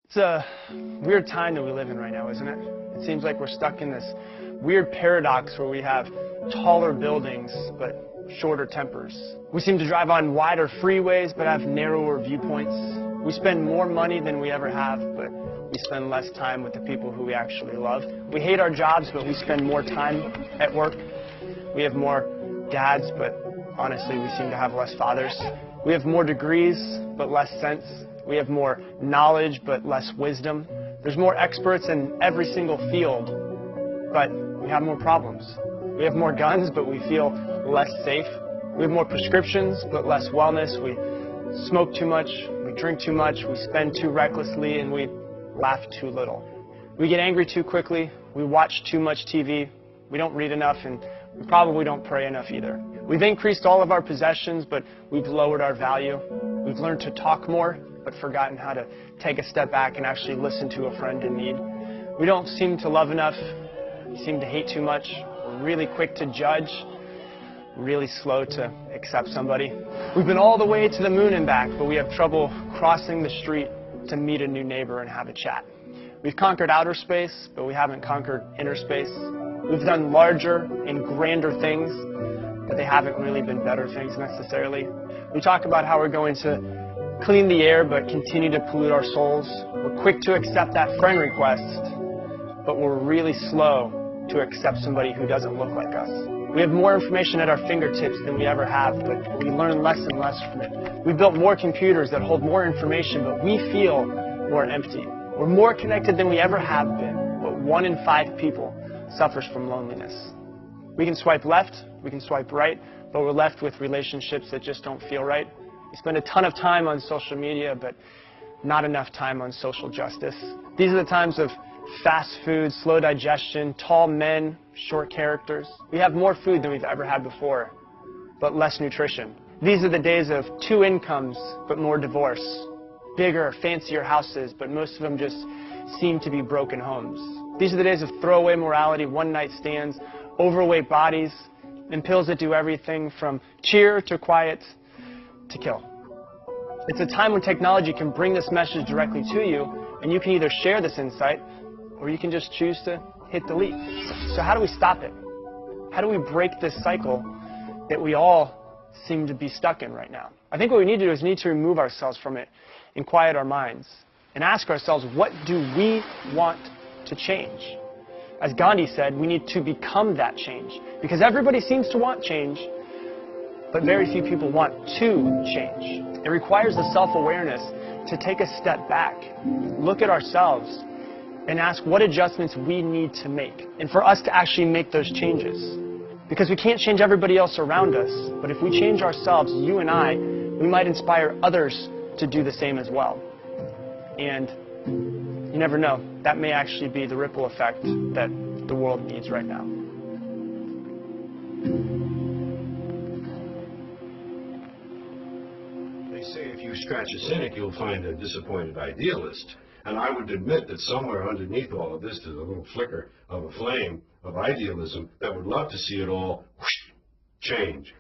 It's a weird time that we live in right now, isn't it? It seems like we're stuck in this weird paradox where we have taller buildings but shorter tempers. We seem to drive on wider freeways but have narrower viewpoints. We spend more money than we ever have, but we spend less time with the people who we actually love. We hate our jobs, but we spend more time at work. We have more dads, but honestly, we seem to have less fathers. We have more degrees, but less sense. We have more knowledge, but less wisdom. There's more experts in every single field, but we have more problems. We have more guns, but we feel less safe. We have more prescriptions, but less wellness. We smoke too much, we drink too much, we spend too recklessly, and we laugh too little. We get angry too quickly, we watch too much TV, we don't read enough, and we probably don't pray enough either. We've increased all of our possessions, but we've lowered our value. We've learned to talk more, but forgotten how to take a step back and actually listen to a friend in need. We don't seem to love enough. We seem to hate too much. We're really quick to judge, really slow to accept somebody. We've been all the way to the moon and back, but we have trouble crossing the street to meet a new neighbor and have a chat. We've conquered outer space, but we haven't conquered inner space. We've done larger and grander things, but they haven't really been better things necessarily. We talk about how we're going to clean the air, but continue to pollute our souls. We're quick to accept that friend request, but we're really slow to accept somebody who doesn't look like us. We have more information at our fingertips than we ever have, but we learn less and less from it. We've built more computers that hold more information, but we feel more empty. We're more connected than we ever have been, but 1 in 5 people suffers from loneliness. We can swipe left, we can swipe right, but we're left with relationships that just don't feel right. We spend a ton of time on social media, but not enough time on social justice. These are the times of fast food, slow digestion, tall men, short characters. We have more food than we've ever had before, but less nutrition. These are the days of 2 incomes, but more divorce. Bigger, fancier houses, but most of them just seem to be broken homes. These are the days of throwaway morality, one-night stands, overweight bodies, and pills that do everything from cheer to quiet to kill. It's a time when technology can bring this message directly to you, and you can either share this insight, or you can just choose to hit delete. So how do we stop it? How do we break this cycle that we all seem to be stuck in right now? I think what we need to do is need to remove ourselves from it and quiet our minds and ask ourselves, what do we want to change? As Gandhi said, we need to become that change, because everybody seems to want change, but very few people want to change. It requires the self-awareness to take a step back, look at ourselves, and ask what adjustments we need to make, and for us to actually make those changes. Because we can't change everybody else around us, but if we change ourselves, you and I, we might inspire others to do the same as well. And you never know, that may actually be the ripple effect that the world needs right now. They say if you scratch a cynic, you'll find a disappointed idealist. And I would admit that somewhere underneath all of this, there's a little flicker of a flame of idealism that would love to see it all change.